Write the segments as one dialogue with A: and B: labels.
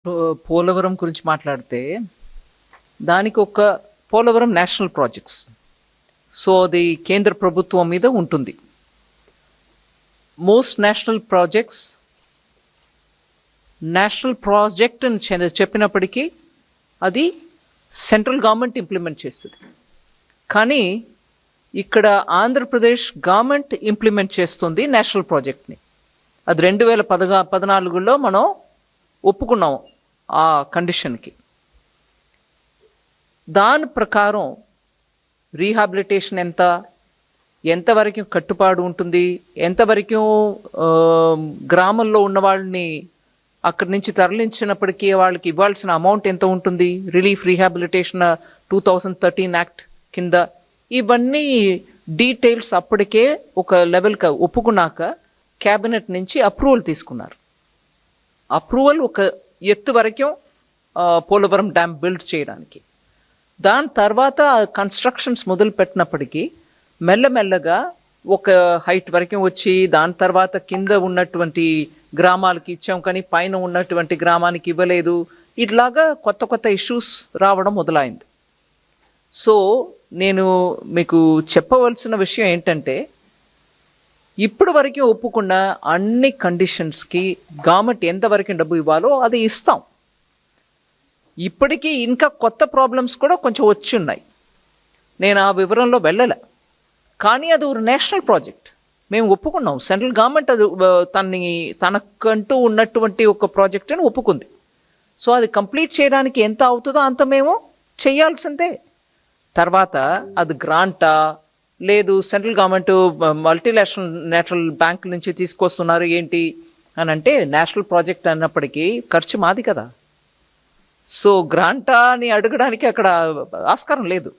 A: పోలవరం గురించి మాట్లాడితే దానికి ఒక పోలవరం నేషనల్ ప్రాజెక్ట్స్. సో అది కేంద్ర ప్రభుత్వం మీద ఉంటుంది. మోస్ట్ నేషనల్ ప్రాజెక్ట్ అని చెప్పినప్పటికీ అది సెంట్రల్ గవర్నమెంట్ ఇంప్లిమెంట్ చేస్తుంది. కానీ ఇక్కడ ఆంధ్రప్రదేశ్ గవర్నమెంట్ ఇంప్లిమెంట్ చేస్తుంది నేషనల్ ప్రాజెక్ట్ని. అది 2014లో మనం ఒప్పుకున్నాం ఆ కండిషన్కి. దాని ప్రకారం రీహాబిలిటేషన్ ఎంతవరకు కట్టుబాటు ఉంటుంది, ఎంతవరకు గ్రామంలో ఉన్న వాళ్ళని అక్కడి నుంచి తరలించినప్పటికీ వాళ్ళకి ఇవ్వాల్సిన అమౌంట్ ఎంత ఉంటుంది, రిలీఫ్ రీహాబిలిటేషన్ 2013 యాక్ట్ కింద, ఇవన్నీ డీటెయిల్స్ అప్పటికే ఒక లెవెల్కి ఒప్పుకున్నాక క్యాబినెట్ నుంచి అప్రూవల్ తీసుకున్నారు. అప్రూవల్ ఒక ఎత్తు వరకు పోలవరం డ్యామ్ బిల్డ్ చేయడానికి. దాని తర్వాత కన్స్ట్రక్షన్స్ మొదలు పెట్టినప్పటికీ మెల్లమెల్లగా ఒక హైట్ వరకు వచ్చి దాని తర్వాత కింద ఉన్నటువంటి గ్రామాలకి ఇచ్చాం కానీ పైన ఉన్నటువంటి గ్రామానికి ఇవ్వలేదు. ఇట్లాగా కొత్త కొత్త ఇష్యూస్ రావడం మొదలైంది. సో నేను మీకు చెప్పవలసిన విషయం ఏంటంటే, ఇప్పటి వరకు ఒప్పుకున్న అన్ని కండిషన్స్కి గవర్నమెంట్ ఎంతవరకు డబ్బు ఇవ్వాలో అది ఇస్తాం. ఇప్పటికీ ఇంకా కొత్త ప్రాబ్లమ్స్ కూడా కొంచెం వచ్చి ఉన్నాయి. నేను ఆ వివరంలో వెళ్ళలే. కానీ అది ఒక నేషనల్ ప్రాజెక్ట్, మేము ఒప్పుకున్నాం. సెంట్రల్ గవర్నమెంట్ అది తనకంటూ ఉన్నటువంటి ఒక ప్రాజెక్ట్ అని ఒప్పుకుంది. సో అది కంప్లీట్ చేయడానికి ఎంత అవుతుందో అంత మేము చేయాల్సిందే. తర్వాత అది గ్రాంటా లేదు సెంట్రల్ గవర్నమెంట్ మల్టీనేషనల్ బ్యాంక్ నుంచి తీసుకొస్తున్నారు ఏంటి అని అంటే, నేషనల్ ప్రాజెక్ట్ అన్నప్పటికీ ఖర్చు మాది కదా. సో గ్రాంటా అని అడగడానికి అక్కడ ఆస్కారం లేదు.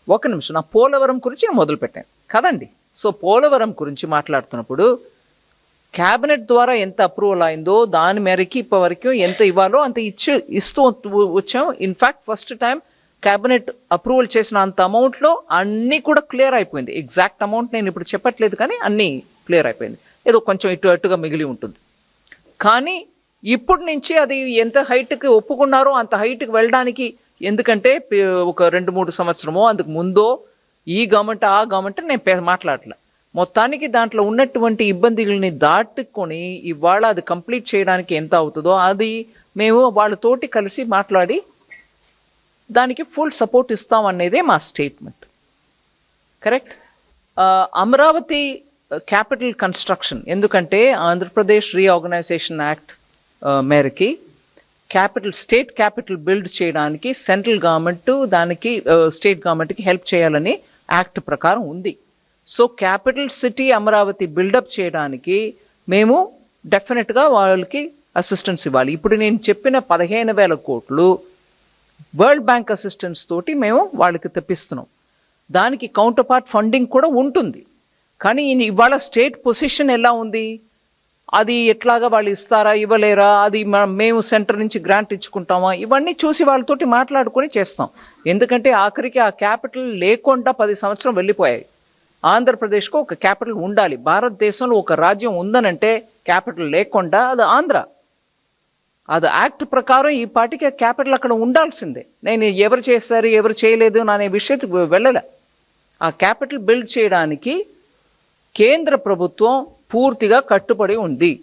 A: ఒక నిమిషం, నా పోలవరం గురించి నేను మొదలు పెట్టాను కదండి. సో పోలవరం గురించి మాట్లాడుతున్నప్పుడు క్యాబినెట్ ద్వారా ఎంత అప్రూవల్ అయిందో దాని మేరకి ఇప్పటివరకు ఎంత ఇవ్వాలో అంత ఇస్తూ వచ్చాం. In fact first time cabinet approval చేసిన అంత అమౌంట్లో అన్నీ కూడా క్లియర్ అయిపోయింది. ఎగ్జాక్ట్ అమౌంట్ నేను ఇప్పుడు చెప్పట్లేదు కానీ అన్నీ క్లియర్ అయిపోయింది. ఏదో కొంచెం అటుగా మిగిలి ఉంటుంది. కానీ ఇప్పటి నుంచి అది ఎంత హైట్కి ఒప్పుకున్నారో అంత హైట్కి వెళ్ళడానికి, ఎందుకంటే ఒక 2-3 సంవత్సరమో అందుకు ముందో ఈ గవర్నమెంట్ ఆ గవర్నమెంట్ నేను మాట్లాడలే. మొత్తానికి దాంట్లో ఉన్నటువంటి ఇబ్బందుల్ని దాటుకొని ఇవాళ అది కంప్లీట్ చేయడానికి ఎంత అవుతుందో అది మేము వాళ్ళతోటి కలిసి మాట్లాడి దానికి ఫుల్ సపోర్ట్ ఇస్తాం అనేదే మా statement. Correct. Amaravati capital construction, ఎందుకంటే ఆంధ్రప్రదేశ్ రీఆర్గనైజేషన్ యాక్ట్ మేరకి స్టేట్ క్యాపిటల్ బిల్డ్ చేయడానికి సెంట్రల్ గవర్నమెంట్ దానికి స్టేట్ గవర్నమెంట్కి హెల్ప్ చేయాలని యాక్ట్ ప్రకారం ఉంది. So capital city Amaravati buildup చేయడానికి మేము డెఫినెట్గా వాళ్ళకి అసిస్టెన్స్ ఇవ్వాలి. ఇప్పుడు నేను చెప్పిన 15,000 కోట్లు వరల్డ్ బ్యాంక్ అసిస్టెన్స్ తోటి మేము వాళ్ళకి తెప్పిస్తున్నాం. దానికి కౌంటర్ పార్ట్ ఫండింగ్ కూడా ఉంటుంది. కానీ ఇవాళ స్టేట్ పొజిషన్ ఎలా ఉంది, అది ఎట్లాగా వాళ్ళు ఇస్తారా ఇవ్వలేరా, అది మేము సెంటర్ నుంచి గ్రాంట్ ఇచ్చుకుంటామా, ఇవన్నీ చూసి వాళ్ళతోటి మాట్లాడుకొని చేస్తాం. ఎందుకంటే ఆఖరికి ఆ క్యాపిటల్ లేకుండా 10 సంవత్సరం వెళ్ళిపోయాయి. ఆంధ్రప్రదేశ్కు ఒక క్యాపిటల్ ఉండాలి. భారతదేశంలో ఒక రాజ్యం ఉందనంటే క్యాపిటల్ లేకుండా అది ఆంధ్ర. అది యాక్ట్ ప్రకారం ఈ పార్టీకి క్యాపిటల్ అక్కడ ఉండాల్సిందే. నేను ఎవరు చేస్తారు ఎవరు చేయలేదు అనే విషయానికి వెళ్ళలే. ఆ క్యాపిటల్ బిల్డ్ చేయడానికి కేంద్ర ప్రభుత్వం పూర్తిగా కట్టుబడి ఉంది.